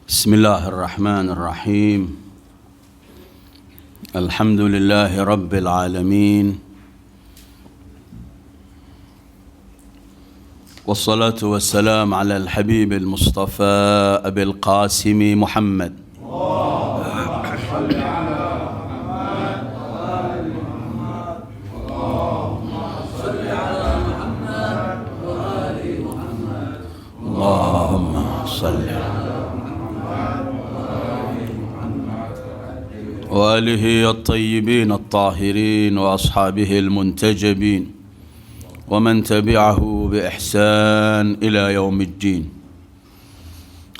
بسم الله الرحمن الرحيم الحمد لله رب العالمين والصلاة والسلام على الحبيب المصطفى أبي القاسم محمد اللهم صل وآله الطيبين الطاهرين وأصحابه المنتجبين ومن تبعه بإحسان إلى يوم الدين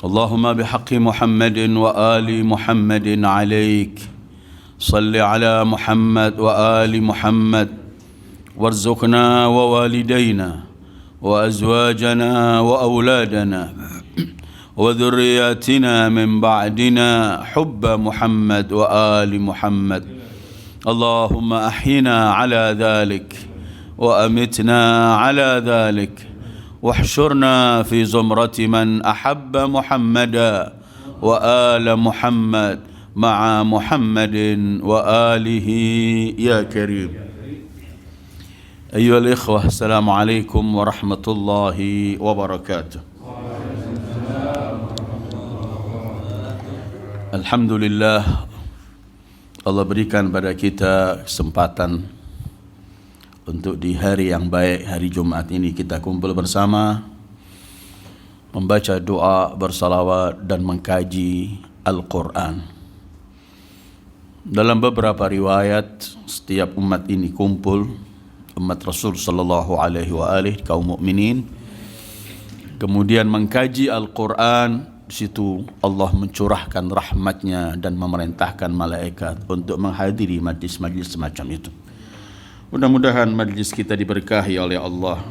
اللهم بحق محمد وآل محمد عليك صل على محمد وآل محمد وارزقنا ووالدينا وأزواجنا وأولادنا وذرياتنا من بعدنا حب محمد وآل محمد اللهم أحينا على ذلك وأمتنا على ذلك واحشرنا في زمرة من أحب محمدا وآل محمد مع محمد وآله يا كريم أيها الإخوة السلام عليكم ورحمة الله وبركاته. Alhamdulillah, Allah berikan pada kita kesempatan untuk di hari yang baik, hari Jumat ini kita kumpul bersama, membaca doa, bersalawat dan mengkaji Al-Quran. Dalam beberapa riwayat, setiap umat ini kumpul, umat Rasul sallallahu alaihi wa alihi, kaum mukminin, kemudian mengkaji Al-Quran. Di situ Allah mencurahkan rahmatnya dan memerintahkan malaikat untuk menghadiri majlis-majlis semacam itu. Mudah-mudahan majlis kita diberkahi oleh Allah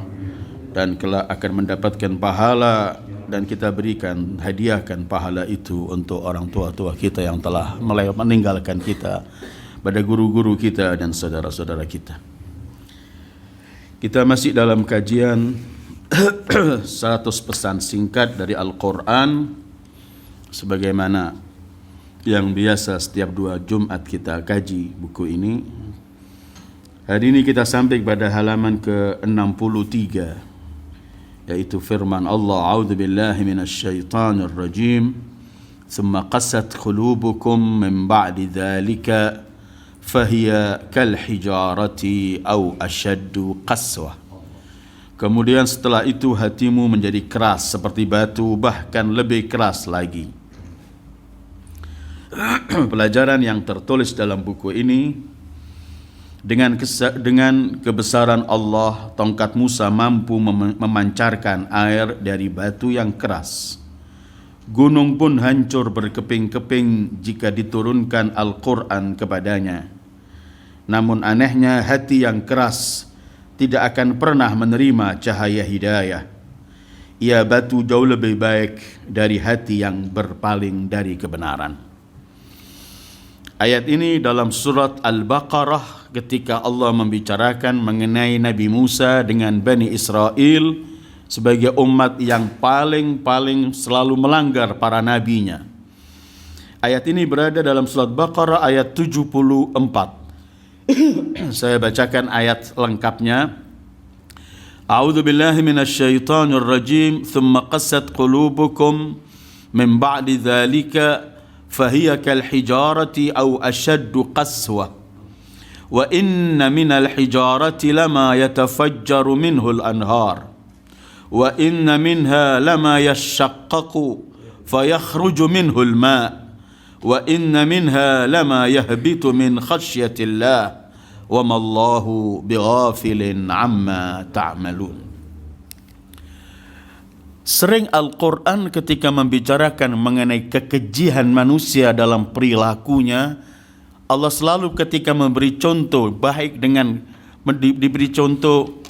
dan kelak akan mendapatkan pahala, dan kita berikan, hadiahkan pahala itu untuk orang tua-tua kita yang telah meninggalkan kita, pada guru-guru kita dan saudara-saudara kita. Kita masih dalam kajian 100 pesan singkat dari Al-Quran, sebagaimana yang biasa setiap 2 Jumat kita kaji buku ini. Hari ini kita sampai pada halaman ke-63, yaitu firman Allah, a'udzubillahi minasyaitonir rajim, thumma qasat qulubukum min ba'di dzalika fahiya kal hijarati aw ashaddu qaswah. Kemudian setelah itu hatimu menjadi keras seperti batu, bahkan lebih keras lagi. Pelajaran yang tertulis dalam buku ini, dengan kebesaran Allah, tongkat Musa mampu memancarkan air dari batu yang keras. Gunung pun hancur berkeping-keping jika diturunkan Al-Quran kepadanya. Namun anehnya, hati yang keras tidak akan pernah menerima cahaya hidayah. Ia batu jauh lebih baik dari hati yang berpaling dari kebenaran. Ayat ini dalam surat Al-Baqarah ketika Allah membicarakan mengenai Nabi Musa dengan Bani Israel sebagai umat yang paling selalu melanggar para nabinya. Ayat ini berada dalam surat Baqarah ayat 74. Saya bacakan ayat lengkapnya. A'udzu billahi minasyaitonir rajim, thumma qassat qulubukum min ba'di dzalika fahiya kal hijarati aw ashaddu qaswah wa inna minal hijarati lama yatafajjaru minhu al-anhar wa inna minha lama yashaqqaqu fayakhruju minhu al-ma' wa inna minha lama yahbitu min khasyatillah wa ma Allahu bighafilin amma ta'malun. Sering Al-Quran ketika membicarakan mengenai kekejian manusia dalam perilakunya, Allah selalu ketika memberi contoh, baik dengan diberi contoh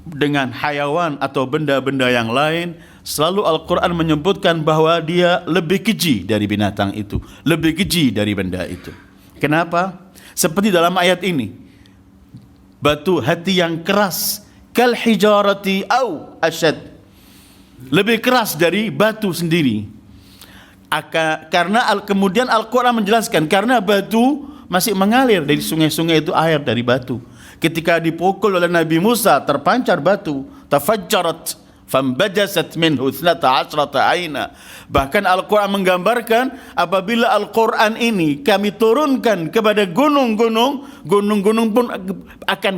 dengan hayawan atau benda-benda yang lain, selalu Al-Quran menyebutkan bahwa dia lebih keji dari binatang itu, lebih keji dari benda itu. Kenapa? Seperti dalam ayat ini, batu hati yang keras, kal hijarati au ashad, lebih keras dari batu sendiri. Karena kemudian Al-Quran menjelaskan, karena batu masih mengalir dari sungai-sungai itu, air dari batu. Ketika dipukul oleh Nabi Musa, terpancar batu, tafajjarat fambajasat minhu 12 aina. Bahkan Al-Quran menggambarkan apabila Al-Quran ini kami turunkan kepada gunung-gunung, gunung-gunung pun akan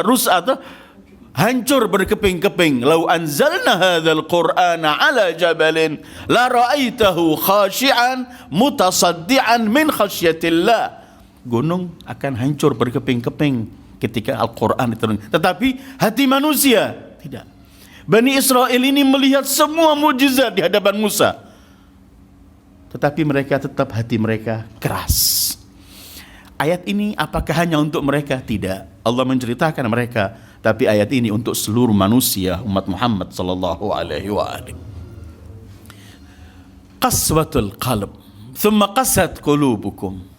rusak atau hancur berkeping-keping. Lau anzalna hadzal qur'ana ala jabalin la ra'aitahu khashi'an mutasaddian min khasyatillah. Gunung akan hancur berkeping-keping ketika Al-Quran diturunkan. Tetapi hati manusia tidak. Bani Israel ini melihat semua mukjizat di hadapan Musa, tetapi mereka tetap hati mereka keras. Ayat ini apakah hanya untuk mereka? Tidak. Allah menceritakan mereka, tapi ayat ini untuk seluruh manusia umat Muhammad sallallahu alaihi wasallam. Qaswatul qalb, thumma qasat qulubukum.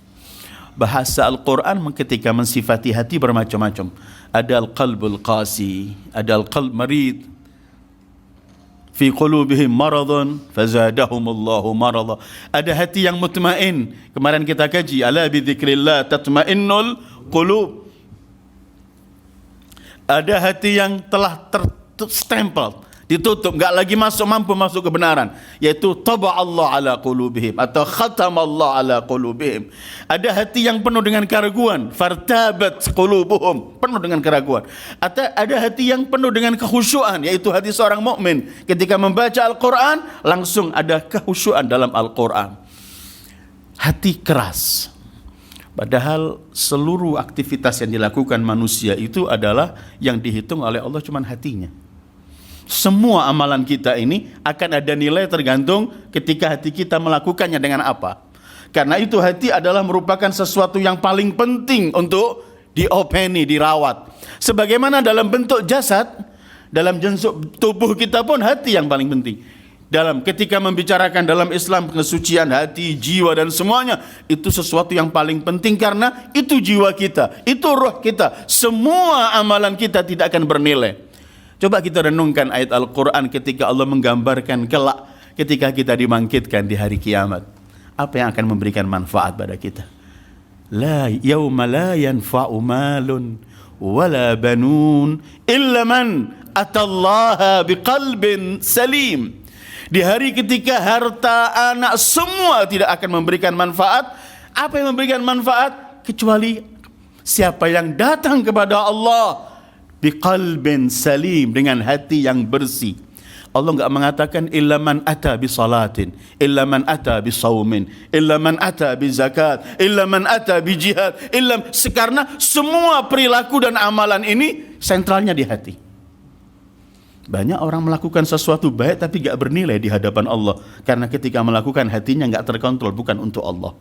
Bahasa Al-Quran ketika mensifati hati bermacam-macam. Ada al-qalbul qasi, ada al-qalb marid, fi qulubihim maradun fazadahumullahu marada. Ada hati yang mutmain. Kemarin kita kaji, ala bi dzikrillah tatmainnul qulub. Ada hati yang telah terstempel, ditutup, enggak lagi mampu masuk kebenaran, yaitu taba Allah ala qulubihim atau khatam Allah ala qulubihim. Ada hati yang penuh dengan keraguan, fartabat qulubuhum, penuh dengan keraguan. Atau ada hati yang penuh dengan kekhusyuan, yaitu hati seorang mukmin ketika membaca Al-Quran langsung ada kekhusyuan dalam Al-Quran. Hati keras. Padahal seluruh aktivitas yang dilakukan manusia itu adalah yang dihitung oleh Allah cuma hatinya. Semua amalan kita ini akan ada nilai tergantung ketika hati kita melakukannya dengan apa. Karena itu hati adalah merupakan sesuatu yang paling penting untuk diopeni, dirawat. Sebagaimana dalam bentuk jasad, dalam bentuk tubuh kita pun hati yang paling penting. Ketika membicarakan dalam Islam kesucian hati, jiwa dan semuanya, itu sesuatu yang paling penting karena itu jiwa kita, itu roh kita. Semua amalan kita tidak akan bernilai. Coba kita renungkan ayat Al-Quran ketika Allah menggambarkan kelak ketika kita dibangkitkan di hari kiamat. Apa yang akan memberikan manfaat pada kita? La yauma la yanfa'u malun wala banun illa man atallaha biqalbin salim. Di hari ketika harta, anak, semua tidak akan memberikan manfaat. Apa yang memberikan manfaat? Kecuali siapa yang datang kepada Allah biqalbin salim, dengan hati yang bersih. Allah enggak mengatakan illa man ata bi salatin, illa man ata bi saumin, illa man ata bi zakat, illa man ata bi jihad, karena semua perilaku dan amalan ini sentralnya di hati. Banyak orang melakukan sesuatu baik tapi enggak bernilai di hadapan Allah karena ketika melakukan hatinya enggak terkontrol, bukan untuk Allah.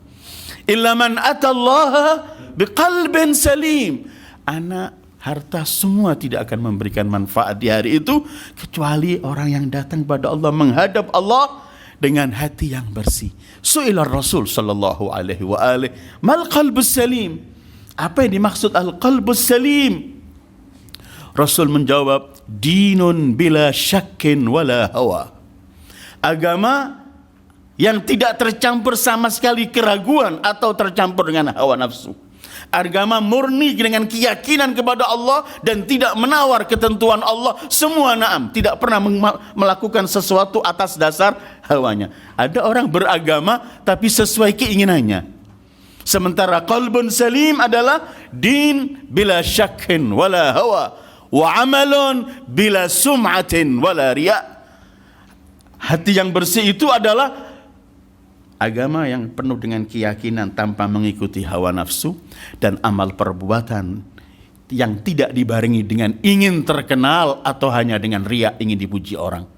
Illa man atallaha biqalbin salim. Anak, harta, semua tidak akan memberikan manfaat di hari itu kecuali orang yang datang kepada Allah, menghadap Allah dengan hati yang bersih. Su'ilar Rasul sallallahu alaihi wa alihi, mal qalbus salim? Apa yang dimaksud al-qalbus salim? Rasul menjawab, dinun bila syakkin wala hawa. Agama yang tidak tercampur sama sekali keraguan atau tercampur dengan hawa nafsu. Agama murni dengan keyakinan kepada Allah dan tidak menawar ketentuan Allah. Semua na'am, tidak pernah melakukan sesuatu atas dasar hawanya. Ada orang beragama tapi sesuai keinginannya. Sementara qalbun salim adalah din bila syakkin wala hawa wa amalun bila sum'atin wala riya. Hati yang bersih itu adalah agama yang penuh dengan keyakinan tanpa mengikuti hawa nafsu, dan amal perbuatan yang tidak dibarengi dengan ingin terkenal atau hanya dengan riya, ingin dipuji orang.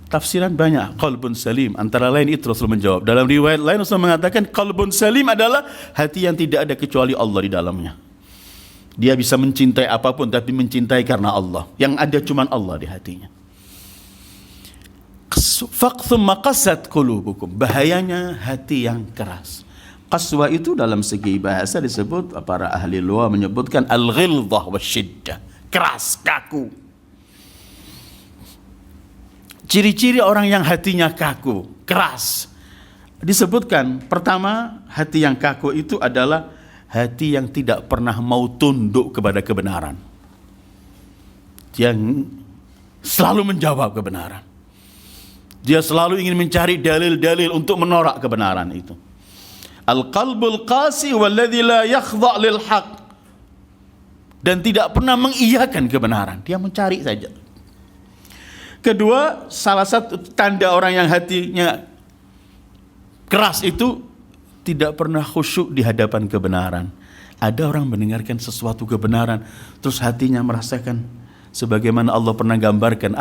Tafsiran banyak qalbun salim, antara lain itu Rasul menjawab. Dalam riwayat lain Rasul mengatakan qalbun salim adalah hati yang tidak ada kecuali Allah di dalamnya. Dia bisa mencintai apapun tapi mencintai karena Allah. Yang ada cuma Allah di hatinya. Faqthumma qasat qulubukum. Bahayanya hati yang keras. Qaswa itu dalam segi bahasa disebut, para ahli lughah menyebutkan al-ghilzah wasyiddah, keras, kaku. Ciri-ciri orang yang hatinya kaku, keras. Disebutkan pertama, hati yang kaku itu adalah hati yang tidak pernah mau tunduk kepada kebenaran. Dia selalu menjawab kebenaran. Dia selalu ingin mencari dalil-dalil untuk menolak kebenaran itu. Al-qalbul qasi walladzi la yakhdha' lil haqq. Dan tidak pernah mengiyakan kebenaran. Dia mencari saja. Kedua, salah satu tanda orang yang hatinya keras itu tidak pernah khusyuk di hadapan kebenaran. Ada orang mendengarkan sesuatu kebenaran, terus hatinya merasakan sebagaimana Allah pernah gambarkan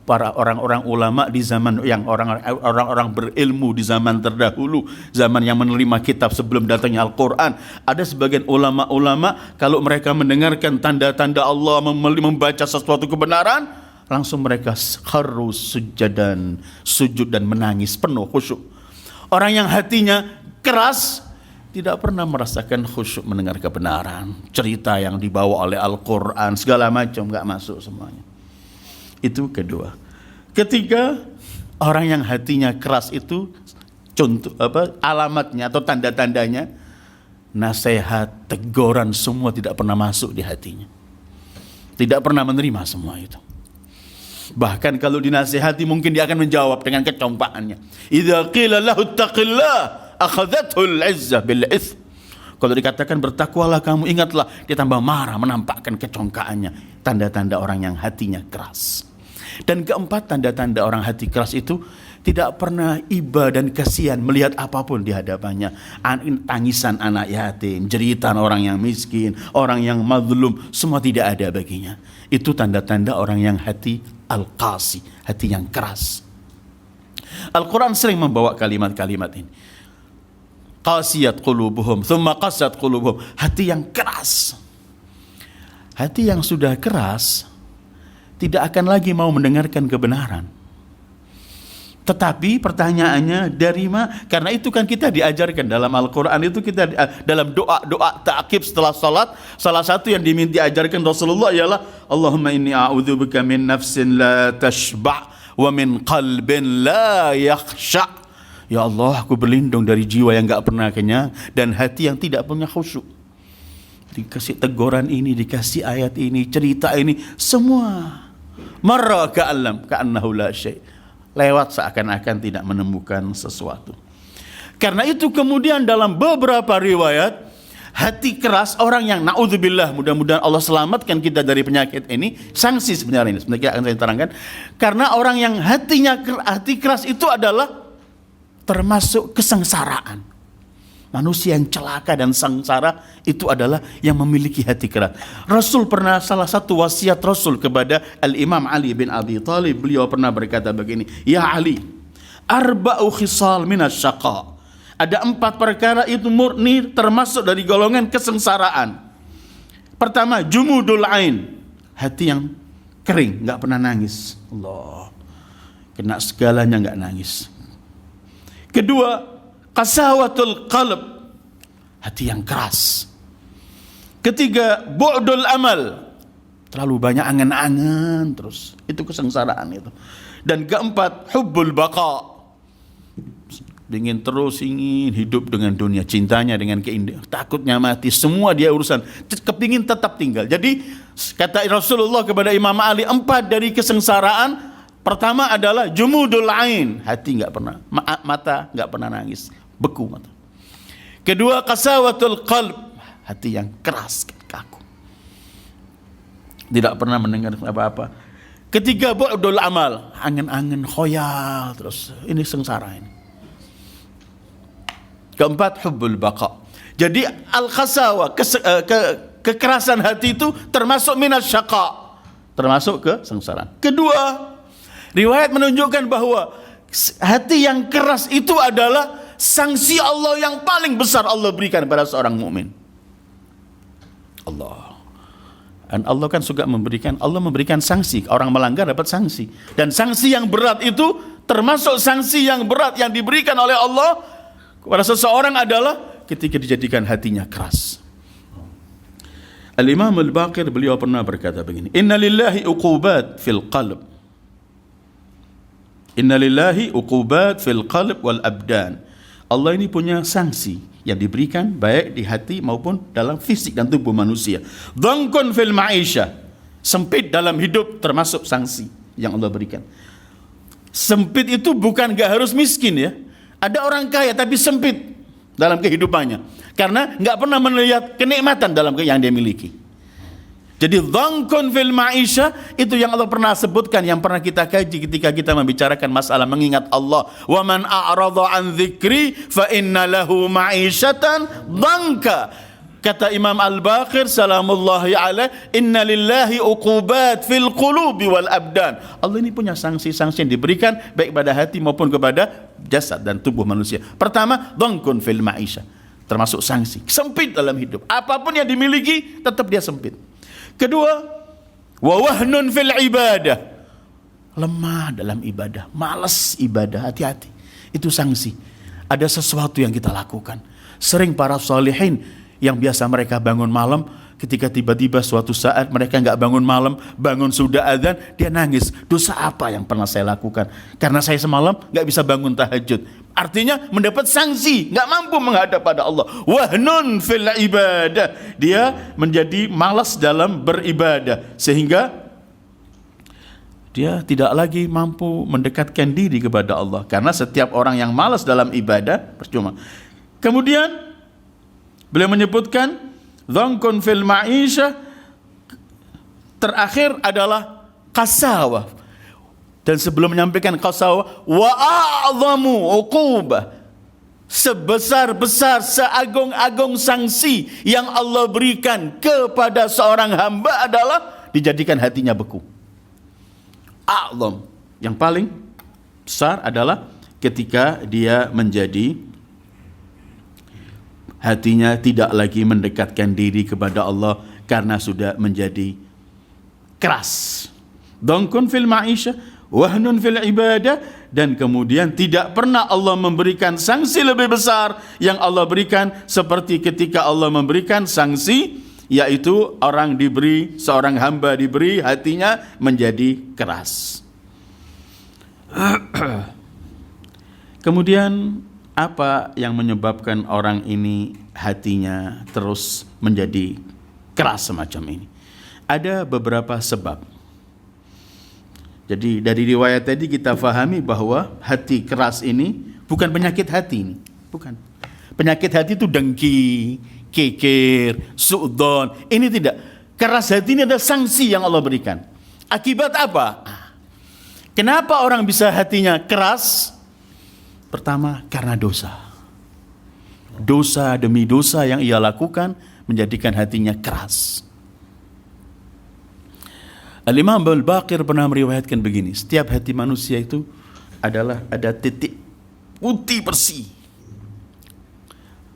para orang-orang ulama di zaman yang orang-orang berilmu di zaman terdahulu, zaman yang menerima kitab sebelum datangnya Al-Quran. Ada sebagian ulama-ulama kalau mereka mendengarkan tanda-tanda Allah, membaca sesuatu kebenaran, langsung mereka kharru sujadan, sujud dan menangis penuh khusyuk. Orang yang hatinya keras tidak pernah merasakan khusyuk mendengar kebenaran. Cerita yang dibawa oleh Al-Quran segala macam gak masuk semuanya. Itu kedua. Ketiga, orang yang hatinya keras itu contoh alamatnya atau tanda-tandanya, nasihat, teguran semua tidak pernah masuk di hatinya. Tidak pernah menerima semua itu. Bahkan kalau dinasihati mungkin dia akan menjawab dengan kecompaannya. Idza qila lahu ittaqillah akhadhathu al-'izzah bil its. Kalau dikatakan bertakwalah kamu, ingatlah, dia tambah marah, menampakkan kecongkaannya. Tanda-tanda orang yang hatinya keras. Dan keempat, tanda-tanda orang hati keras itu tidak pernah iba dan kasihan melihat apapun di hadapannya. Tangisan anak yatim, jeritan orang yang miskin, orang yang mazlum, semua tidak ada baginya. Itu tanda-tanda orang yang hati al-qasi, hati yang keras. Al-Quran sering membawa kalimat-kalimat ini. Qasiyat qulubuhum, thumma qasat qulubuhum. Hati yang keras. Hati yang sudah keras tidak akan lagi mau mendengarkan kebenaran. Tetapi pertanyaannya dari mana? Karena itu kan kita diajarkan dalam Al-Quran itu, kita dalam doa ta'qib setelah salat, salah satu yang diajarkan Rasulullah ialah Allahumma inni a'udzubika min nafsin la tashba' wa min qalbin la yakhsha'. Ya Allah, aku berlindung dari jiwa yang enggak pernah kenyang dan hati yang tidak punya khusyuk. Dikasih teguran ini, dikasih ayat ini, cerita ini, semua marra ka'annahu la syai'. Lewat seakan-akan tidak menemukan sesuatu. Karena itu kemudian dalam beberapa riwayat, hati keras orang yang na'udzubillah, mudah-mudahan Allah selamatkan kita dari penyakit ini, sanksi sebenarnya ini. Sebenarnya akan saya terangkan. Karena orang yang hati keras itu adalah termasuk kesengsaraan. Manusia yang celaka dan sengsara itu adalah yang memiliki hati keras. Rasul pernah, salah satu wasiat Rasul kepada Al-Imam Ali bin Abi Thalib, beliau pernah berkata begini, Ya Ali, arba'u khisal minas syaqa. Ada 4 perkara itu murni termasuk dari golongan kesengsaraan. Pertama, jumudul ain, hati yang kering, enggak pernah nangis. Allah, kena segalanya enggak nangis. Kedua, qasawatul qalb, hati yang keras. Ketiga, bu'dul amal, terlalu banyak angan-angan terus, itu kesengsaraan itu. Dan keempat, hubbul baqa, ingin terus, ingin hidup dengan dunia, cintanya dengan keindahan, takutnya mati, semua dia urusan, kepingin tetap tinggal. Jadi kata Rasulullah kepada Imam Ali, 4 dari kesengsaraan. Pertama adalah jumudul ain, hati enggak pernah, mata enggak pernah nangis, beku mata. Kedua, qasawatul qalb, hati yang keras, kaku, tidak pernah mendengar apa-apa. Ketiga, bu'dul amal, angan-angan khoyal terus, ini sengsara ini. Keempat, hubbul baqa. Jadi al-qasawa, kekerasan hati itu termasuk minas syaqa, termasuk kesengsaraan. Kedua, riwayat menunjukkan bahwa hati yang keras itu adalah sanksi Allah yang paling besar Allah berikan pada seorang mukmin. Allah. Dan Allah kan suka memberikan sanksi. Orang melanggar dapat sanksi. Dan sanksi yang berat itu termasuk sanksi yang berat yang diberikan oleh Allah kepada seseorang adalah ketika dijadikan hatinya keras. Al-Imam Al-Baqir beliau pernah berkata begini, Inna lillahi uqubat fil qalb. Innalillahi uqubat fil qalb wal abdan. Allah ini punya sanksi yang diberikan baik di hati maupun dalam fisik dan tubuh manusia. Dhangkun fil ma'isha, sempit dalam hidup termasuk sanksi yang Allah berikan. Sempit itu bukan gak harus miskin ya. Ada orang kaya tapi sempit dalam kehidupannya karena nggak pernah melihat kenikmatan dalam yang dia miliki. Jadi dhangkun fil ma'isha itu yang Allah pernah sebutkan, yang pernah kita kaji ketika kita membicarakan masalah mengingat Allah. Wa man a'rada an dzikri fa inna lahu ma'isyatan dhanka. Kata Imam Al-Baqir salamullahi alaih, inna lillahi uqubat fil qulubi wal abdan. Allah ini punya sanksi-sanksi yang diberikan baik pada hati maupun kepada jasad dan tubuh manusia. Pertama, dhangkun fil ma'isha, termasuk sanksi, sempit dalam hidup. Apapun yang dimiliki tetap dia sempit. Kedua, wa wahnun fil ibadah, lemah dalam ibadah, malas ibadah, hati-hati. Itu sanksi. Ada sesuatu yang kita lakukan. Sering para salihin yang biasa mereka bangun malam, ketika tiba-tiba suatu saat mereka nggak bangun malam, bangun sudah adzan, dia nangis. Dosa apa yang pernah saya lakukan? Karena saya semalam nggak bisa bangun tahajud. Artinya mendapat sanksi, nggak mampu menghadap pada Allah. Wahnun fil ibadah, dia menjadi malas dalam beribadah sehingga dia tidak lagi mampu mendekatkan diri kepada Allah. Karena setiap orang yang malas dalam ibadah percuma. Kemudian beliau menyebutkan dhangkun fil ma'isha, terakhir adalah qasawah. Dan sebelum menyampaikan qasawah, wa a'zamu uqubah, sebesar-besar, seagung-agung sanksi yang Allah berikan kepada seorang hamba adalah dijadikan hatinya beku. A'zam, yang paling besar adalah ketika dia menjadi hatinya tidak lagi mendekatkan diri kepada Allah karena sudah menjadi keras. Dhangkun fil ma'isha, wahnun fil ibadah, dan kemudian tidak pernah Allah memberikan sanksi lebih besar yang Allah berikan seperti ketika Allah memberikan sanksi, yaitu seorang hamba diberi hatinya menjadi keras. Kemudian apa yang menyebabkan orang ini hatinya terus menjadi keras semacam ini? Ada beberapa sebab. Jadi dari riwayat tadi kita fahami bahwa hati keras ini bukan penyakit hati ini, bukan. Penyakit hati itu dengki, kikir, su'dzon. Ini tidak. Keras hati ini ada sanksi yang Allah berikan. Akibat apa? Kenapa orang bisa hatinya keras? Pertama, karena dosa. Dosa demi dosa yang ia lakukan menjadikan hatinya keras. Al-Imam Al-Baqir pernah meriwayatkan begini, setiap hati manusia itu ada titik putih bersih.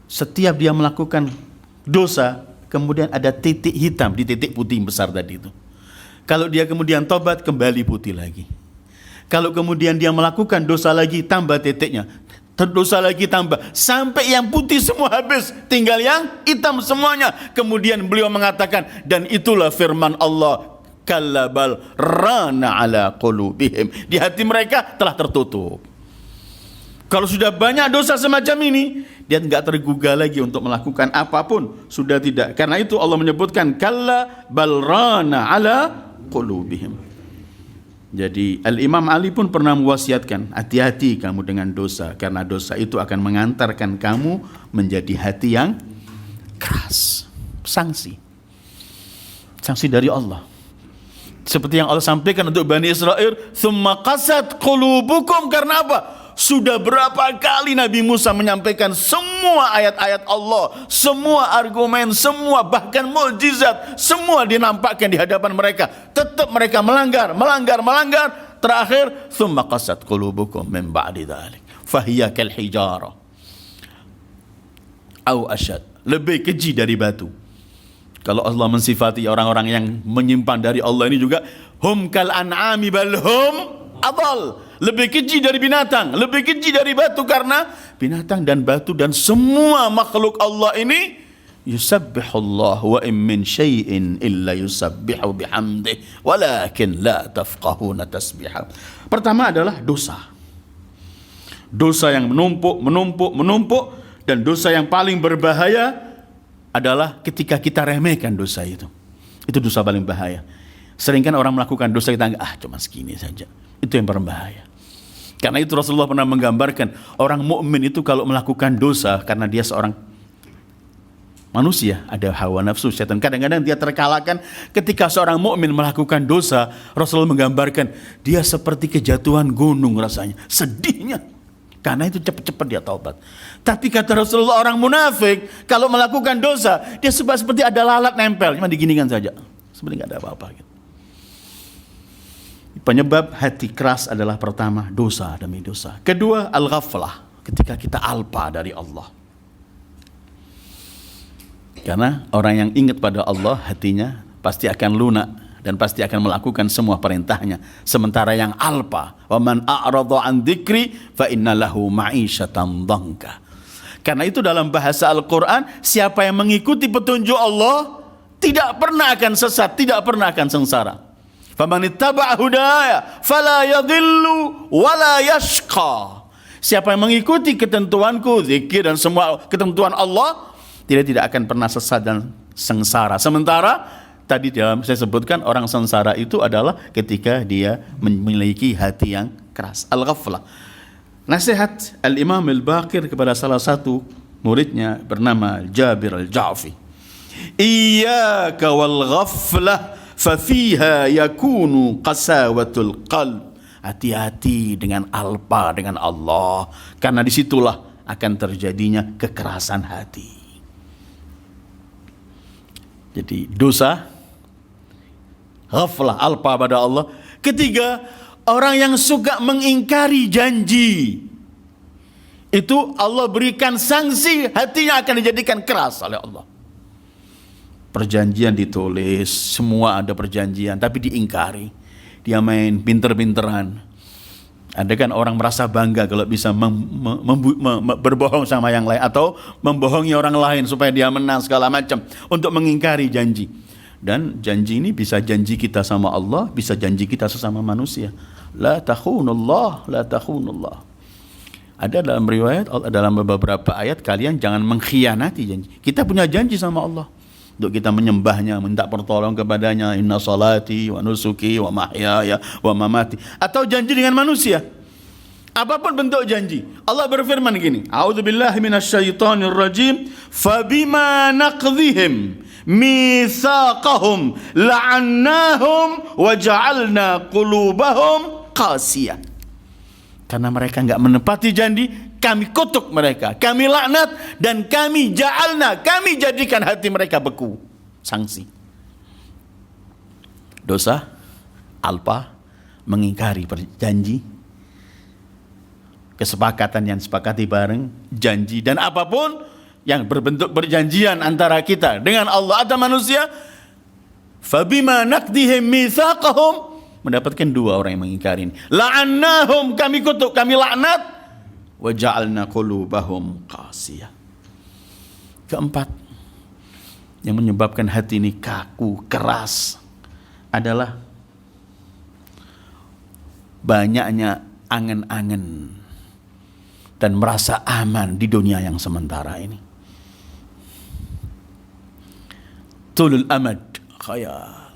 Setiap dia melakukan dosa, kemudian ada titik hitam di titik putih besar tadi itu. Kalau dia kemudian tobat, kembali putih lagi. Kalau kemudian dia melakukan dosa lagi, tambah titiknya. Dosa lagi tambah. Sampai yang putih semua habis. Tinggal yang hitam semuanya. Kemudian beliau mengatakan, dan itulah firman Allah, kalla bal rana ala qulubihim. Di hati mereka telah tertutup. Kalau sudah banyak dosa semacam ini, dia tidak tergugah lagi untuk melakukan apapun. Sudah tidak. Karena itu Allah menyebutkan kalla bal rana ala qulubihim. Jadi Al-Imam Ali pun pernah mewasiatkan, hati-hati kamu dengan dosa, karena dosa itu akan mengantarkan kamu menjadi hati yang keras. Sanksi dari Allah. Seperti yang Allah sampaikan untuk Bani Israel, "Tsumma qasat qulubukum", karena apa? Sudah berapa kali Nabi Musa menyampaikan semua ayat-ayat Allah, semua argumen, semua bahkan mukjizat, semua dinampakkan di hadapan mereka. Tetap mereka melanggar. Terakhir, "Tsumma qasat qulubukum min ba'di dzalik, fahiya kal hijarah au asyad", lebih keji dari batu. Kalau Allah mensifati orang-orang yang menyimpan dari Allah ini juga, hum kal an'ami bal hum adall, lebih keji dari binatang, lebih keji dari batu, karena binatang dan batu dan semua makhluk Allah ini yusabbihullah wa in min syai'in illa yusabbihu bihamdih walakin la tafqahuna tasbihah. Pertama adalah dosa. Dosa yang menumpuk, dan dosa yang paling berbahaya adalah ketika kita remehkan dosa itu. Itu dosa paling bahaya. Sering kan orang melakukan dosa kita cuma segini saja. Itu yang berbahaya. Karena itu Rasulullah pernah menggambarkan orang mukmin itu kalau melakukan dosa karena dia seorang manusia, ada hawa nafsu syaitan. Kadang-kadang dia terkalahkan ketika seorang mukmin melakukan dosa. Rasulullah menggambarkan dia seperti kejatuhan gunung rasanya, sedihnya. Karena itu cepat-cepat dia taubat. Tapi kata Rasulullah orang munafik kalau melakukan dosa dia seperti ada lalat nempel, cuma diginikan saja. Sebenarnya nggak ada apa-apa gitu. Penyebab hati keras adalah pertama dosa demi dosa. Kedua al-ghaflah, ketika kita alpa dari Allah. Karena orang yang ingat pada Allah hatinya pasti akan lunak dan pasti akan melakukan semua perintahnya. Sementara yang alpa, wa man a'rada an dzikri fa inna lahu ma'isyatan dhanka. Karena itu dalam bahasa Al-Qur'an, siapa yang mengikuti petunjuk Allah tidak pernah akan sesat, tidak pernah akan sengsara. Faman ittaba'a hudaya fala yadhillu wala yashqa. Siapa yang mengikuti ketentuanku, zikir dan semua ketentuan Allah, dia tidak akan pernah sesat dan sengsara. Sementara tadi dalam saya sebutkan orang sengsara itu adalah ketika dia memiliki hati yang keras. Al-ghaflah. Nasihat Al-Imam Al-Baqir kepada salah satu muridnya bernama Jabir Al-Ja'fi. Iyyaka wal ghaflah fafiha yakunu qasawatul qalb. Hati-hati dengan alpa dengan Allah, karena disitulah akan terjadinya kekerasan hati. Jadi dosa, ghaflah, alpa pada Allah. Ketiga, orang yang suka mengingkari janji, itu Allah berikan sanksi, hatinya akan dijadikan keras oleh Allah. Perjanjian ditulis, semua ada perjanjian, tapi diingkari. Dia main pinter-pinteran. Ada kan orang merasa bangga kalau bisa berbohong sama yang lain, atau membohongi orang lain supaya dia menang segala macam, untuk mengingkari janji. Dan janji ini bisa janji kita sama Allah, bisa janji kita sesama manusia. La takhunullah, la takhunullah. Ada dalam riwayat, dalam beberapa ayat, kalian jangan mengkhianati janji. Kita punya janji sama Allah untuk kita menyembahnya, minta pertolongan kepadanya. Inna salati wa nusuki wa mahyaya wa mamati. Atau janji dengan manusia, apapun bentuk janji. Allah berfirman gini, a'udzubillahi minasyaitonir rajim, fabima naqdhihim mitsaqahum la'annahum wa ja'alna qulubahum qasiyah. Karena mereka enggak menepati janji, kami kutuk mereka, kami laknat, dan kami jadikan hati mereka beku. Sanksi. Dosa, alpa, mengingkari janji, kesepakatan yang sepakati bareng, janji, dan apapun yang berbentuk perjanjian antara kita dengan Allah atau manusia. Fabima naqdihim mitsaqahum, mendapatkan dua orang yang mengingkari ini. La'annahum, kami kutuk, kami laknat, wa ja'alna qulubahum qasiyah. Keempat, yang menyebabkan hati ini kaku, keras, adalah banyaknya angan-angan dan merasa aman di dunia yang sementara ini. Tulul amad, khayal.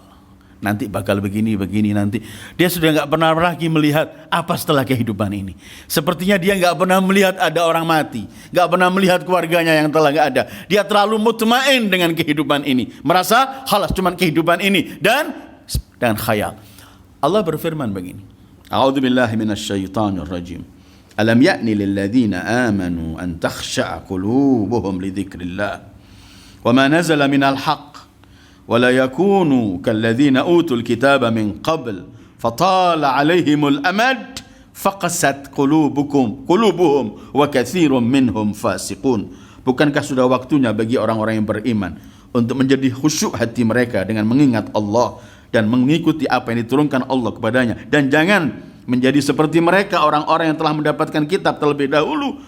Nanti bakal begini nanti. Dia sudah nggak pernah lagi melihat apa setelah kehidupan ini. Sepertinya dia nggak pernah melihat ada orang mati, nggak pernah melihat keluarganya yang telah nggak ada. Dia terlalu mutmain dengan kehidupan ini, merasa khalas cuman kehidupan ini dan khayal. Allah berfirman begini, a'udzubillahi minasyaitonir rajim. Alam ya'ni lil ladzina amanu an takhsha'a qulubuhum li dzikrillah wa ma nazala minal haqq ولا يكونوا كالذين أوتوا الكتاب من قبل فطال عليهم الأمد فقست قلوبهم وكثير منهم فاسقون. Bukankah sudah waktunya bagi orang-orang yang beriman untuk menjadi khusyuk hati mereka dengan mengingat Allah dan mengikuti apa yang diturunkan Allah kepadanya, dan jangan menjadi seperti mereka orang-orang yang telah mendapatkan kitab terlebih dahulu.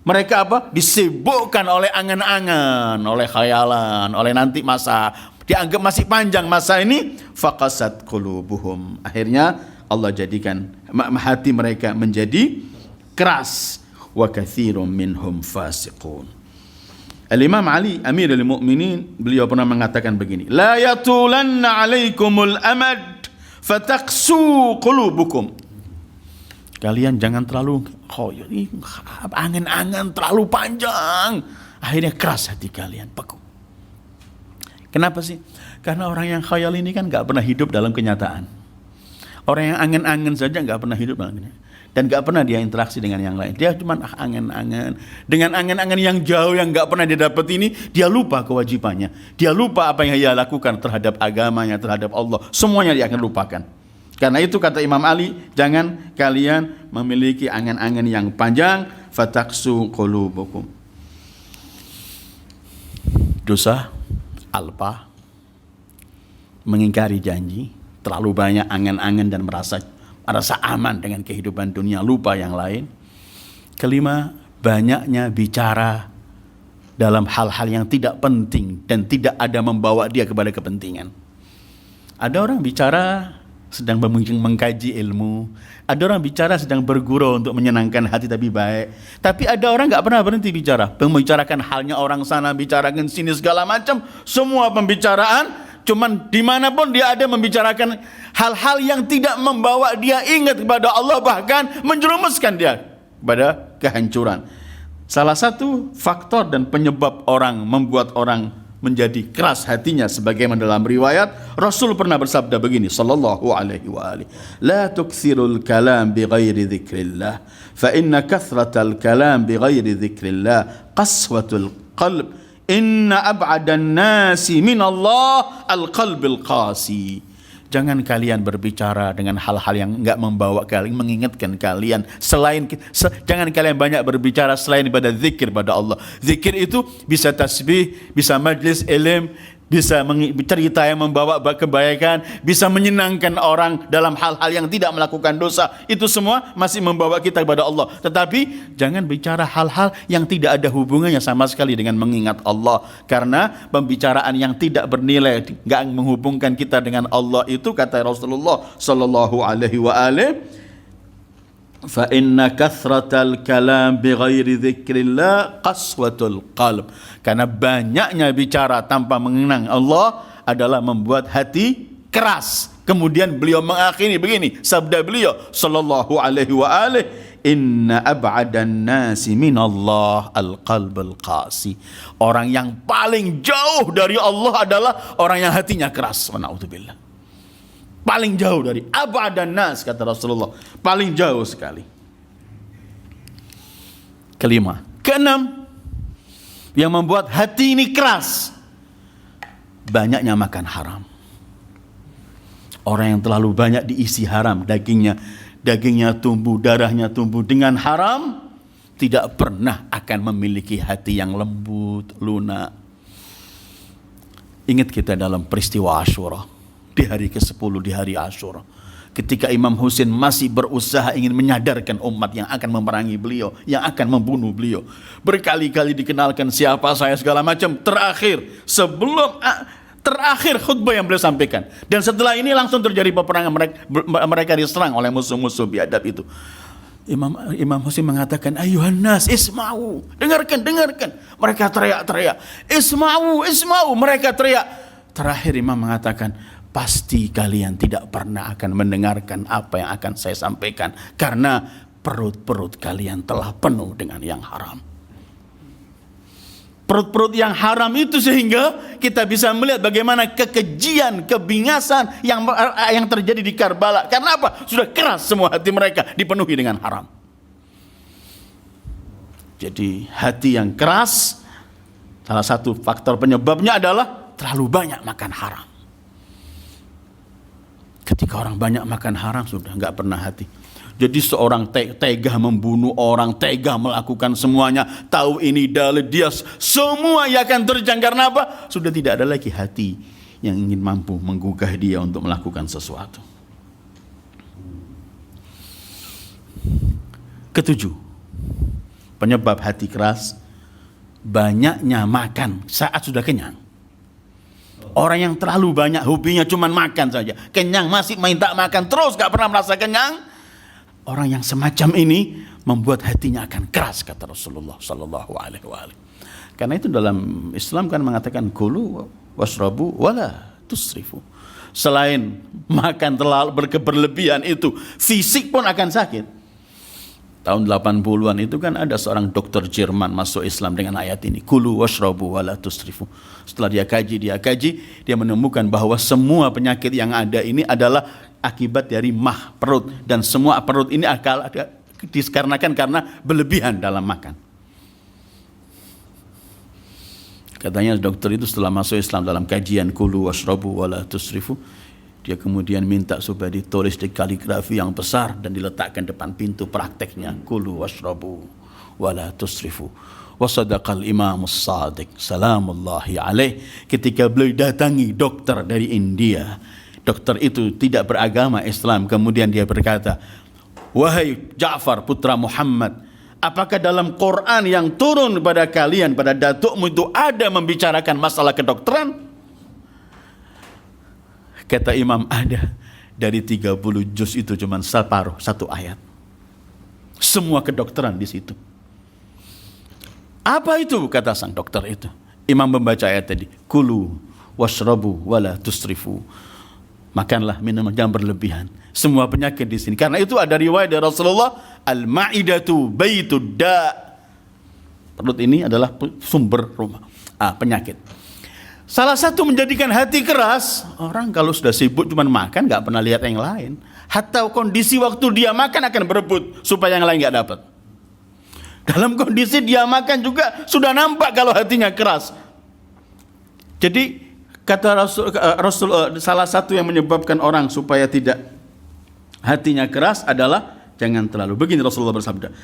Mereka apa? Disibukkan oleh angan-angan, oleh khayalan, oleh nanti masa dianggap masih panjang masa ini. Faqasat qulubuhum. Akhirnya Allah jadikan hati mereka menjadi keras. Wa katsirum minhum fasiqun. Al-Imam Ali Amirul Mukminin, beliau pernah mengatakan begini, la yatulanna alaikumul amad fataqsu qulubukum. Kalian jangan terlalu angan-angan terlalu panjang, akhirnya keras hati kalian, beku. Kenapa sih? Karena orang yang khayal ini kan gak pernah hidup dalam kenyataan. Orang yang angan-angan saja gak pernah hidup dalam kenyataan. Dan gak pernah dia interaksi dengan yang lain. Dia cuma angan-angan. Dengan angan-angan yang jauh yang gak pernah dia dapat ini, dia lupa kewajibannya. Dia lupa apa yang dia lakukan terhadap agamanya, terhadap Allah. Semuanya dia akan lupakan. Karena itu kata Imam Ali, jangan kalian memiliki angan-angan yang panjang. Fataqsu qulubukum. Dosa, alpa, mengingkari janji, terlalu banyak angan-angan dan merasa aman dengan kehidupan dunia, lupa yang lain. Kelima, banyaknya bicara dalam hal-hal yang tidak penting dan tidak ada membawa dia kepada kepentingan. Ada orang bicara sedang mengkaji ilmu, ada orang bicara sedang bergurau untuk menyenangkan hati tapi baik. Tapi ada orang gak pernah berhenti bicara, membicarakan halnya orang sana, bicarakan sini segala macam. Semua pembicaraan cuman dimanapun dia ada membicarakan hal-hal yang tidak membawa dia ingat kepada Allah, bahkan menjerumuskan dia kepada kehancuran. Salah satu faktor dan penyebab membuat orang menjadi keras hatinya, sebagaimana dalam riwayat Rasul pernah bersabda begini sallallahu alaihi wa alihi, la tukthirul kalam bighairi dzikrillah fa inna kathratal kalam bighairi dzikrillah qaswatul qalb. Inna ab'adan nasi minallah al-qalbil qasi. Jangan kalian berbicara dengan hal-hal yang enggak membawa kalian, mengingatkan kalian jangan kalian banyak berbicara selain daripada zikir pada Allah. Zikir itu bisa tasbih, bisa majlis ilm, bisa cerita yang membawa kebaikan, bisa menyenangkan orang dalam hal-hal yang tidak melakukan dosa. Itu semua masih membawa kita kepada Allah. Tetapi jangan bicara hal-hal yang tidak ada hubungannya sama sekali dengan mengingat Allah. Karena pembicaraan yang tidak bernilai, enggak menghubungkan kita dengan Allah itu, kata Rasulullah sallallahu alaihi wa alihi, fa inna kathratal kalam bighairi dzikrillah qaswatul qalb. Karena banyaknya bicara tanpa mengenang Allah adalah membuat hati keras. Kemudian beliau mengakhiri begini, sabda beliau sallallahu alaihi wa alihi, inna ab'adan nasi minallah al-qalbul qasi. Orang yang paling jauh dari Allah adalah orang yang hatinya keras. Wa na'udzubillah. Paling jauh dari ab'adan nas, kata Rasulullah, paling jauh sekali. Kelima. Keenam, yang membuat hati ini keras, banyaknya makan haram. Orang yang terlalu banyak diisi haram, dagingnya tumbuh, darahnya tumbuh dengan haram, tidak pernah akan memiliki hati yang lembut, lunak. Ingat kita dalam peristiwa Asyura, di hari ke-10 di hari Asyura, ketika Imam Husain masih berusaha ingin menyadarkan umat yang akan memerangi beliau, yang akan membunuh beliau. Berkali-kali dikenalkan siapa saya segala macam. Terakhir khutbah yang beliau sampaikan. Dan setelah ini langsung terjadi peperangan, mereka diserang oleh musuh-musuh biadab itu. Imam Husain mengatakan, ayuhan nas isma'u, dengarkan. Mereka teriak-teriak, isma'u. Mereka teriak. Terakhir Imam mengatakan, pasti kalian tidak pernah akan mendengarkan apa yang akan saya sampaikan, karena perut-perut kalian telah penuh dengan yang haram. Perut-perut yang haram itu sehingga kita bisa melihat bagaimana kekejian, kebingasan yang terjadi di Karbala. Karena apa? Sudah keras semua hati mereka, dipenuhi dengan haram. Jadi hati yang keras, salah satu faktor penyebabnya adalah terlalu banyak makan haram. Ketika orang banyak makan haram, sudah enggak pernah hati. Jadi seorang tega membunuh orang, tega melakukan semuanya, tahu ini dalil dia, semua yang akan terjang. Karena apa? Sudah tidak ada lagi hati yang ingin mampu menggugah dia untuk melakukan sesuatu. Ketujuh, penyebab hati keras? Banyaknya makan saat sudah kenyang. Orang yang terlalu banyak hobinya cuma makan saja, kenyang masih minta makan terus, gak pernah merasa kenyang. Orang yang semacam ini membuat hatinya akan keras, kata Rasulullah Sallallahu Alaihi Wasallam. Karena itu dalam Islam kan mengatakan kulu washrabu wala tusrifu. Selain makan terlalu berlebihan itu, fisik pun akan sakit. Tahun 80-an itu kan ada seorang dokter Jerman masuk Islam dengan ayat ini, kulu washrabu wala tusrifu. Setelah dia kaji, dia menemukan bahwa semua penyakit yang ada ini adalah akibat dari mah, perut, dan semua perut ini dikarenakan karena berlebihan dalam makan. Katanya dokter itu setelah masuk Islam dalam kajian kulu washrabu wala tusrifu, dia kemudian minta supaya ditulis di kaligrafi yang besar dan diletakkan depan pintu prakteknya, kulu washrabu wala tusrifu. Wa sadaqal imamus sadiq salamullahi alaih. Ketika beliau datangi dokter dari India, dokter itu tidak beragama Islam, kemudian dia berkata, wahai Ja'far putra Muhammad, apakah dalam Quran yang turun pada kalian, pada datukmu itu ada membicarakan masalah kedokteran? Kata Imam, ada. Dari 30 juz itu cuma separuh, satu ayat. Semua kedokteran di situ. Apa itu? Kata sang dokter itu. Imam membaca ayat tadi, kulu washrabu wala tusrifu. Makanlah, minum, jangan berlebihan. Semua penyakit di sini. Karena itu ada riwayat dari Rasulullah, al-ma'idatu baitud da'. Perut ini adalah sumber rumah penyakit. Salah satu menjadikan hati keras, orang kalau sudah sibuk cuma makan, gak pernah lihat yang lain. Hatta kondisi waktu dia makan akan berebut supaya yang lain gak dapat. Dalam kondisi dia makan juga sudah nampak kalau hatinya keras. Jadi kata Rasul, salah satu yang menyebabkan orang supaya tidak hatinya keras adalah jangan terlalu. Begini Rasulullah bersabda,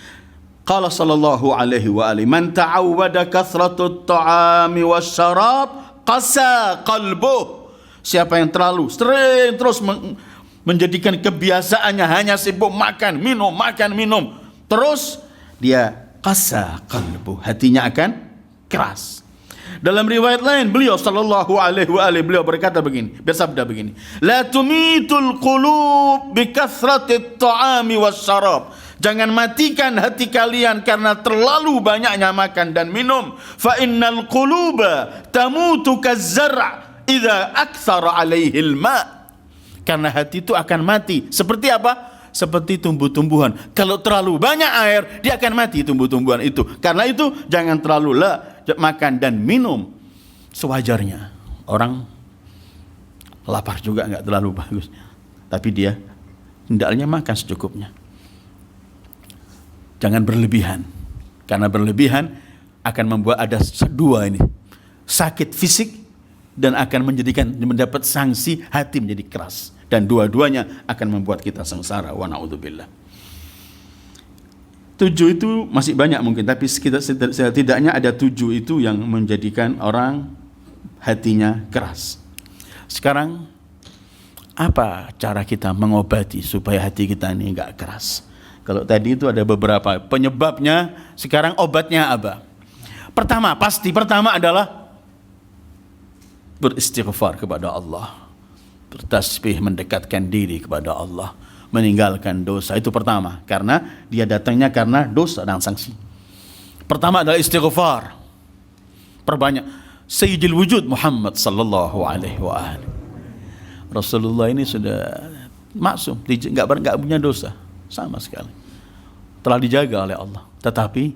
qala sallallahu alaihi wa alihi, man ta'awwada kathratut ta'ami wasyarab qasa qalbuh. Siapa yang terlalu sering terus menjadikan kebiasaannya hanya sibuk makan, minum, terus dia qasa qalbuh, hatinya akan keras. Dalam riwayat lain beliau sallallahu alaihi wa alihi beliau berkata begini, bersabda begini, la tumitul qulub bi kathratit ta'ami wasyarab. Jangan matikan hati kalian karena terlalu banyaknya makan dan minum. Fa innal quluba tamutu kazzar' idza aktsara 'alaihi al-ma'. Karena hati itu akan mati. Seperti apa? Seperti tumbuh-tumbuhan. Kalau terlalu banyak air, dia akan mati tumbuh-tumbuhan itu. Karena itu jangan terlalu makan dan minum sewajarnya. Orang lapar juga enggak terlalu bagus. Tapi dia hendaknya makan secukupnya. Jangan berlebihan, karena berlebihan akan membuat ada dua ini, sakit fisik dan akan mendapat sanksi hati menjadi keras, dan dua-duanya akan membuat kita sengsara. Wa na'udzubillah. 7 itu masih banyak mungkin, tapi setidaknya ada 7 itu yang menjadikan orang hatinya keras. Sekarang apa cara kita mengobati supaya hati kita ini enggak keras? Kalau tadi itu ada beberapa penyebabnya, sekarang obatnya apa? Pertama adalah beristighfar kepada Allah, bertasbih, mendekatkan diri kepada Allah, meninggalkan dosa. Itu pertama, karena dia datangnya karena dosa dan sanksi. Pertama adalah istighfar. Perbanyak. Sayyidil wujud Muhammad sallallahu alaihi wa alihi. Rasulullah ini sudah maksum, enggak punya dosa sama sekali, telah dijaga oleh Allah. Tetapi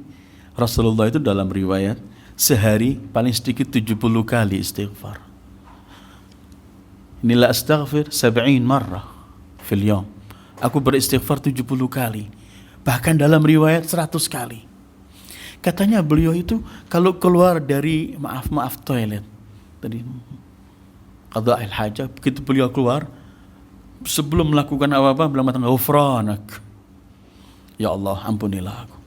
Rasulullah itu dalam riwayat sehari paling sedikit 70 kali istighfar. Inilah astaghfir 70 marrah fil yawm. Aku beristighfar 70 kali. Bahkan dalam riwayat 100 kali. Katanya beliau itu kalau keluar dari maaf toilet tadi qada'il hajah, begitu beliau keluar, sebelum melakukan apa-apa beliau mengatakan ghufranak, ya Allah ampunilah aku.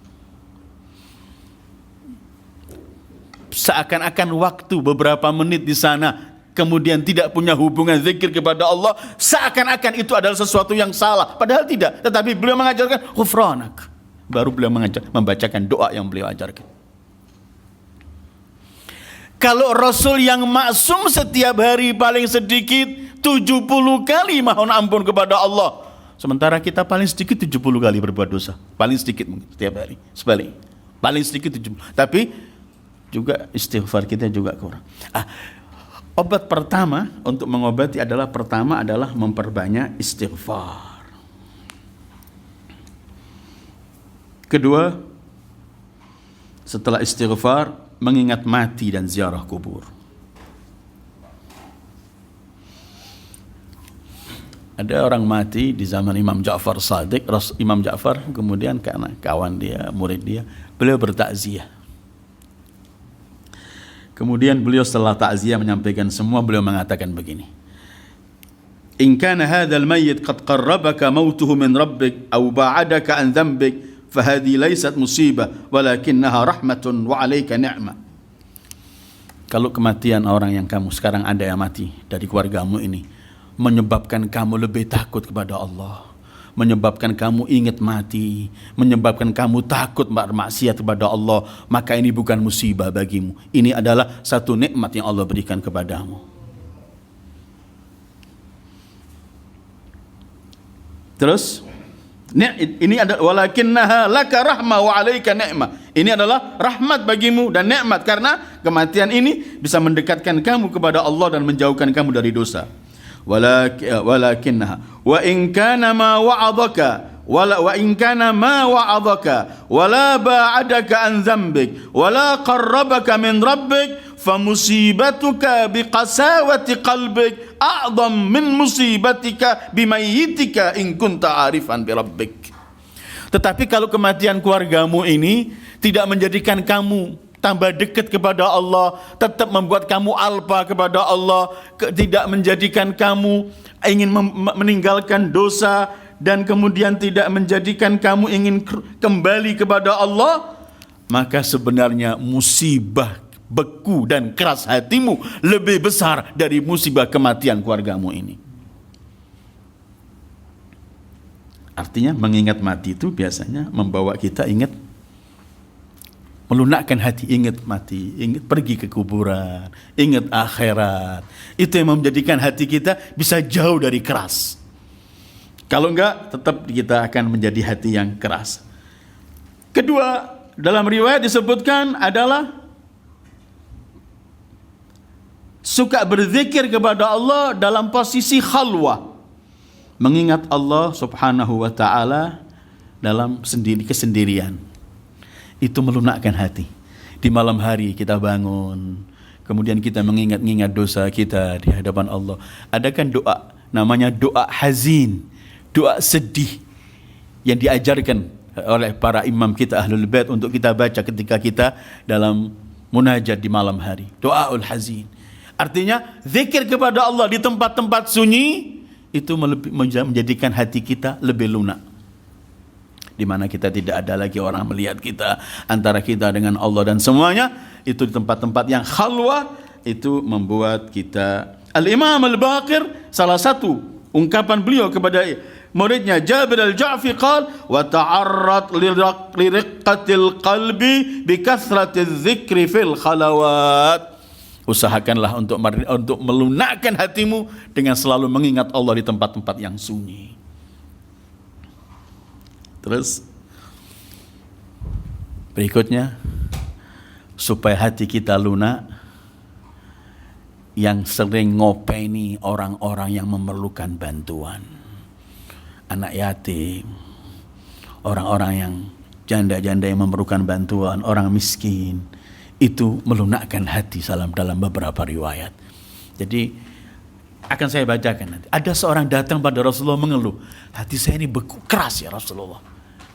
Seakan-akan waktu beberapa menit di sana kemudian tidak punya hubungan zikir kepada Allah, seakan-akan itu adalah sesuatu yang salah, padahal tidak. Tetapi beliau mengajarkan ghufranak, baru beliau membacakan doa yang beliau ajarkan. Kalau Rasul yang maksum setiap hari paling sedikit 70 kali mohon ampun kepada Allah, sementara kita paling sedikit 70 kali berbuat dosa, paling sedikit setiap hari. Sebalik, paling sedikit 70, tapi juga istighfar kita juga kurang. Obat pertama untuk mengobati adalah memperbanyak istighfar. Kedua, setelah istighfar, mengingat mati dan ziarah kubur. Ada orang mati di zaman Imam Ja'far Shadiq. Imam Ja'far kemudian karena kawan dia, murid dia, beliau bertakziah. Kemudian beliau setelah takziah menyampaikan semua, beliau mengatakan begini: In kana hadzal mayyit qad qarrabaka mautuhu min rabbik aw ba'adaka an dhanbik fahadi laysat musibah walakinnaha rahmatun wa 'alaika ni'mah. Kalau kematian orang yang kamu sekarang ada yang mati dari keluargamu ini menyebabkan kamu lebih takut kepada Allah, menyebabkan kamu ingat mati, menyebabkan kamu takut bermaksiat kepada Allah, maka ini bukan musibah bagimu. Ini adalah satu nikmat yang Allah berikan kepadamu. Terus ini adalah walakinnaha laka rahmah wa 'alaika ni'mah. Ini adalah rahmat bagimu dan nikmat karena kematian ini bisa mendekatkan kamu kepada Allah dan menjauhkan kamu dari dosa. Walakinnaha wa in kana ma wa'adaka wa in kana ma wa'adaka wala ba'adaka an dhanbik wala qarrabaka min rabbik famusibatuka biqasawati qalbik a'dham min musibatika bimayyitika in kunta arifan bi rabbik. Tetapi kalau kematian keluargamu ini tidak menjadikan kamu tambah dekat kepada Allah, tetap membuat kamu alpa kepada Allah, tidak menjadikan kamu ingin meninggalkan dosa, dan kemudian tidak menjadikan kamu ingin kembali kepada Allah, maka sebenarnya musibah beku dan keras hatimu lebih besar dari musibah kematian keluargamu ini. Artinya mengingat mati itu biasanya membawa kita ingat, melunakkan hati, ingat mati, ingat pergi ke kuburan, ingat akhirat. Itu yang menjadikan hati kita bisa jauh dari keras. Kalau enggak, tetap kita akan menjadi hati yang keras. Kedua, dalam riwayat disebutkan adalah suka berzikir kepada Allah dalam posisi khalwah. Mengingat Allah subhanahu wa ta'ala dalam kesendirian. Itu melunakkan hati. Di malam hari kita bangun, kemudian kita mengingat-ingat dosa kita di hadapan Allah. Adakan doa, namanya doa hazin, doa sedih, yang diajarkan oleh para imam kita Ahlul Bait untuk kita baca ketika kita dalam munajat di malam hari. Doaul hazin. Artinya zikir kepada Allah di tempat-tempat sunyi, itu menjadikan hati kita lebih lunak. Di mana kita tidak ada lagi orang melihat kita, antara kita dengan Allah dan semuanya, itu di tempat-tempat yang khalwah, itu membuat kita. Al-Imam Al-Baqir, salah satu ungkapan beliau kepada muridnya Jabir Al-Ja'fi qal wa ta'arrad liriqqatil qalbi bi kathratiz dzikri fil khalawat. Usahakanlah untuk melunakkan hatimu dengan selalu mengingat Allah di tempat-tempat yang sunyi. Terus berikutnya, supaya hati kita lunak, yang sering ngopeni orang-orang yang memerlukan bantuan, anak yatim, orang-orang yang janda-janda yang memerlukan bantuan, orang miskin, itu melunakkan hati dalam beberapa riwayat. Jadi akan saya bacakan nanti. Ada seorang datang pada Rasulullah mengeluh, hati saya ini beku keras ya Rasulullah.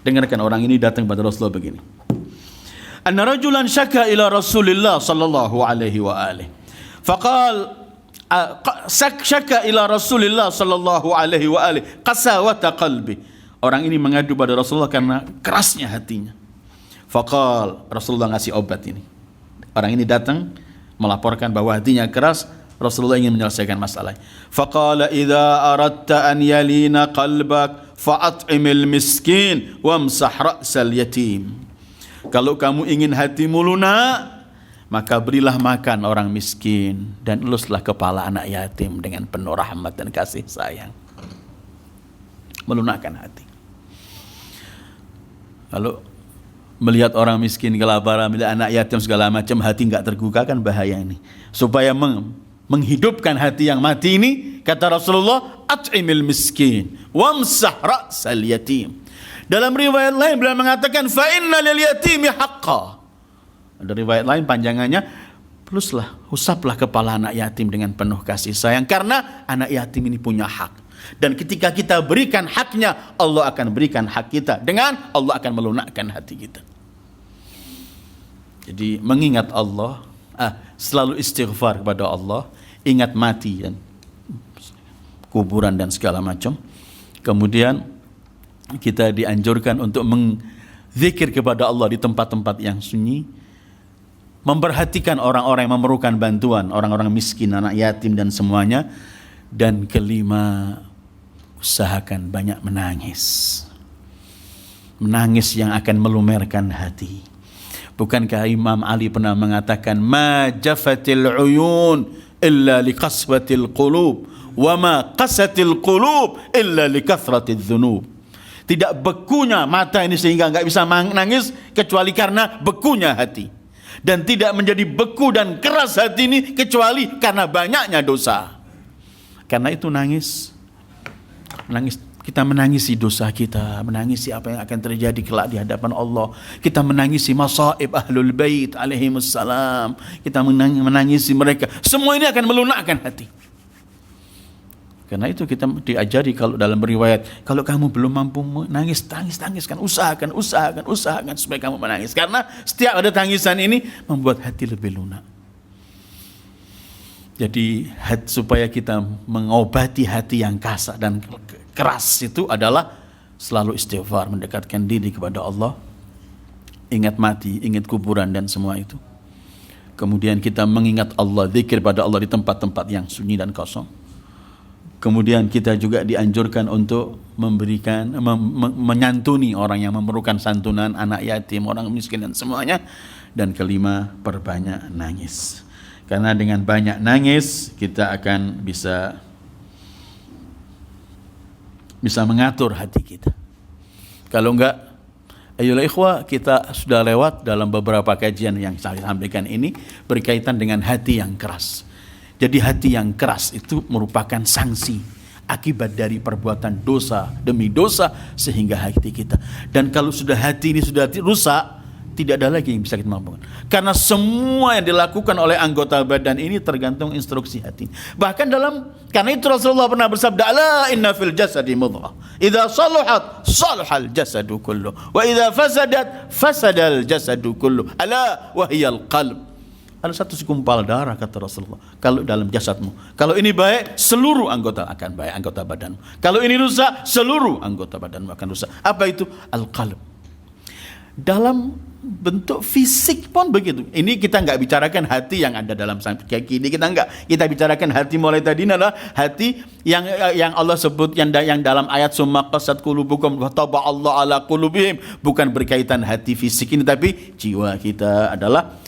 Dengarkan, orang ini datang pada Rasulullah begini. Anna rajulan syaka ila Rasulillah sallallahu alaihi wa alihi. Faqal syaka ila Rasulillah sallallahu alaihi wa alihi qasawata qalbi. Orang ini mengadu pada Rasulullah karena kerasnya hatinya. Faqal, Rasulullah ngasih obat ini. Orang ini datang melaporkan bahwa hatinya keras. Rasulullah ingin menyelesaikan masalah. Faqala idza aradta an yalina qalbak fa'at'imil miskin wamsah ra'sal yatim. Kalau kamu ingin hatimu lunak, maka berilah makan orang miskin dan eluslah kepala anak yatim dengan penuh rahmat dan kasih sayang. Melunakkan hati. Kalau melihat orang miskin kelaparan, melihat anak yatim segala macam, hati enggak tergugah, kan bahaya ini. Supaya menghidupkan hati yang mati ini, kata Rasulullah, at'imil miskin wamsah ra'sal yatim. Dalam riwayat lain beliau mengatakan, fa inna lil yatimi haqqa. Ada riwayat lain panjangannya, pluslah, usaplah kepala anak yatim dengan penuh kasih sayang, karena anak yatim ini punya hak. Dan ketika kita berikan haknya, Allah akan berikan hak kita, dengan Allah akan melunakkan hati kita. Jadi mengingat Allah, selalu istighfar kepada Allah, ingat mati dan kuburan dan segala macam. Kemudian kita dianjurkan untuk menzikir kepada Allah di tempat-tempat yang sunyi, memperhatikan orang-orang yang memerlukan bantuan, orang-orang miskin, anak yatim dan semuanya. Dan kelima, usahakan banyak menangis. Menangis yang akan melumerkan hati. Bukankah Imam Ali pernah mengatakan, ma jafatil uyun illa liqaswatil qulub wa ma qasatil qulub illa likathratil dhunub. Tidak bekunya mata ini sehingga enggak bisa menangis kecuali karena bekunya hati. Dan tidak menjadi beku dan keras hati ini kecuali karena banyaknya dosa. Karena itu nangis, kita menangisi dosa kita, menangisi apa yang akan terjadi kelak di hadapan Allah. Kita menangisi masaib ahlul bait alaihimussalam. Kita menangisi mereka. Semua ini akan melunakkan hati. Karena itu kita diajari, kalau dalam riwayat, kalau kamu belum mampu menangis, tangiskan, usahakan supaya kamu menangis. Karena setiap ada tangisan ini membuat hati lebih lunak. Jadi supaya kita mengobati hati yang kasar dan keras itu adalah selalu istighfar, mendekatkan diri kepada Allah, ingat mati, ingat kuburan dan semua itu. Kemudian kita mengingat Allah, zikir pada Allah di tempat-tempat yang sunyi dan kosong. Kemudian kita juga dianjurkan untuk memberikan, menyantuni orang yang memerlukan santunan, anak yatim, orang miskin dan semuanya. Dan kelima, perbanyak nangis. Karena dengan banyak nangis kita akan bisa mengatur hati kita. Kalau enggak, ayolah ikhwah, kita sudah lewat dalam beberapa kajian yang saya sampaikan ini berkaitan dengan hati yang keras. Jadi hati yang keras itu merupakan sanksi akibat dari perbuatan dosa demi dosa sehingga hati kita. Dan kalau sudah hati ini sudah rusak, tidak ada lagi yang bisa kita mampukan. Karena semua yang dilakukan oleh anggota badan ini tergantung instruksi hati. Bahkan karena itu Rasulullah pernah bersabda, ala inna fil jasadi mudghah, idza saluhat salahal jasadu kullu, wa idza fasadat fasadal jasadu kullu, ala wa hiyal qalb. Ada satu segumpal darah, kata Rasulullah, kalau dalam jasadmu. Kalau ini baik, seluruh anggota akan baik, anggota badanmu. Kalau ini rusak, seluruh anggota badanmu akan rusak. Apa itu? Al-qalb. Dalam bentuk fisik pun begitu. Ini kita enggak bicarakan hati yang ada dalam kaki ini, kita enggak. Kita bicarakan hati mulai tadi adalah hati yang Allah sebut yang dalam ayat summa qasat qulubukum wa taba Allah ala qulubihim, bukan berkaitan hati fisik ini, tapi jiwa kita adalah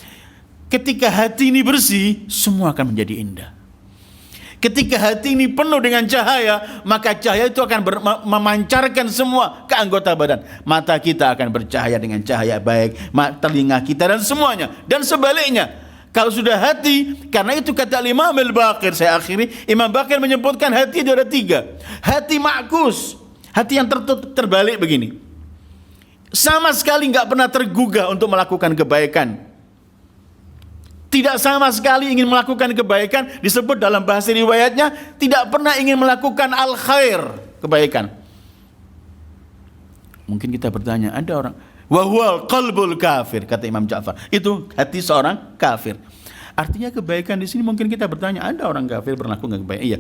ketika hati ini bersih, semua akan menjadi indah. Ketika hati ini penuh dengan cahaya, maka cahaya itu akan memancarkan semua ke anggota badan. Mata kita akan bercahaya dengan cahaya baik, telinga kita dan semuanya. Dan sebaliknya, kalau sudah hati, karena itu kata Imam Al-Baqir, saya akhiri, Imam Baqir menyebutkan hati ada 3. Hati makus, hati yang terbalik begini. Sama sekali enggak pernah tergugah untuk melakukan kebaikan. Tidak sama sekali ingin melakukan kebaikan, disebut dalam bahasa riwayatnya tidak pernah ingin melakukan al-khair, kebaikan. Mungkin kita bertanya, ada orang wa huwal qalbul kafir, kata Imam Ja'far, itu hati seorang kafir. Artinya kebaikan di sini mungkin kita bertanya, ada orang kafir melakukan kebaikan? Iya.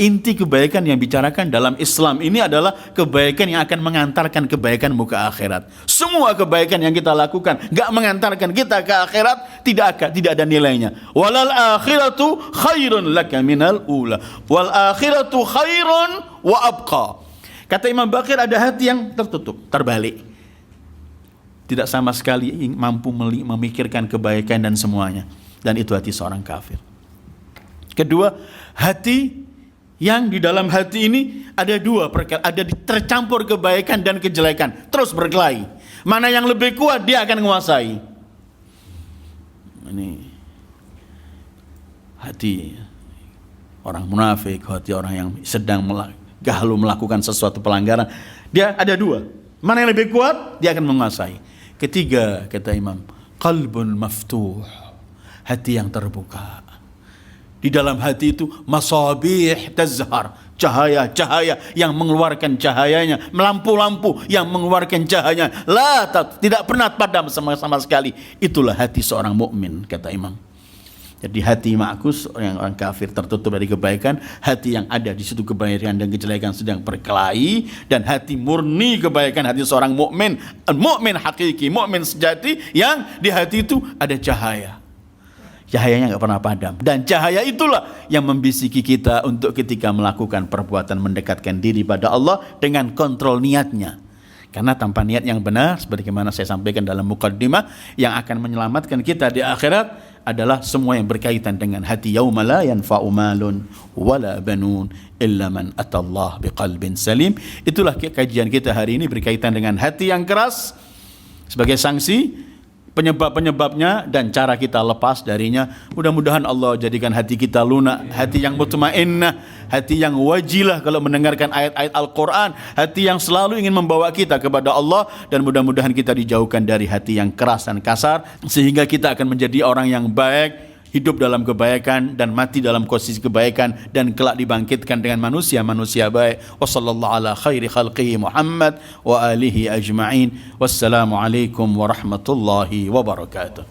Inti kebaikan yang bicarakan dalam Islam ini adalah kebaikan yang akan mengantarkan kebaikan muka akhirat. Semua kebaikan yang kita lakukan enggak mengantarkan kita ke akhirat, tidak ada nilainya. Walal akhiratu khairun laka minal ula. Wal akhiratu khairun wa abqa. Kata Imam Baqir, ada hati yang tertutup, terbalik, tidak sama sekali mampu memikirkan kebaikan dan semuanya, dan itu hati seorang kafir. Kedua, hati yang di dalam hati ini ada dua perkara, ada tercampur kebaikan dan kejelekan, terus berkelahi. Mana yang lebih kuat dia akan menguasai. Ini hati orang munafik, hati orang yang sedang gahlu melakukan sesuatu pelanggaran. Dia ada dua, mana yang lebih kuat dia akan menguasai. Ketiga, kata Imam, qalbun maftuh, hati yang terbuka. Di dalam hati itu masabih tazhar, cahaya-cahaya yang mengeluarkan cahayanya, lampu-lampu yang mengeluarkan cahayanya, tidak pernah padam sama sekali. Itulah hati seorang mukmin, kata Imam. Jadi hati makus, orang kafir tertutup dari kebaikan, hati yang ada di situ kebaikan dan kejelekan sedang berkelahi, dan hati murni kebaikan, hati seorang mukmin, mukmin hakiki, mukmin sejati, yang di hati itu ada cahaya. Cahayanya nggak pernah padam, dan cahaya itulah yang membisiki kita untuk ketika melakukan perbuatan mendekatkan diri pada Allah dengan kontrol niatnya. Karena tanpa niat yang benar, sebagaimana saya sampaikan dalam muqaddimah, yang akan menyelamatkan kita di akhirat adalah semua yang berkaitan dengan hati. Yauma la yanfa'u malun wala banun illa man atallah biqalbin salim. Itulah kajian kita hari ini berkaitan dengan hati yang keras sebagai sanksi, penyebab-penyebabnya, dan cara kita lepas darinya. Mudah-mudahan Allah jadikan hati kita lunak, hati yang mutmainnah, hati yang wajilah kalau mendengarkan ayat-ayat Al-Quran, hati yang selalu ingin membawa kita kepada Allah, dan mudah-mudahan kita dijauhkan dari hati yang keras dan kasar, sehingga kita akan menjadi orang yang baik, hidup dalam kebaikan dan mati dalam posisi kebaikan, dan kelak dibangkitkan dengan manusia-manusia baik. Wassallallahu ala khairi khalqihi Muhammad wa alihi ajma'in. Wassalamu alaikum warahmatullahi wabarakatuh.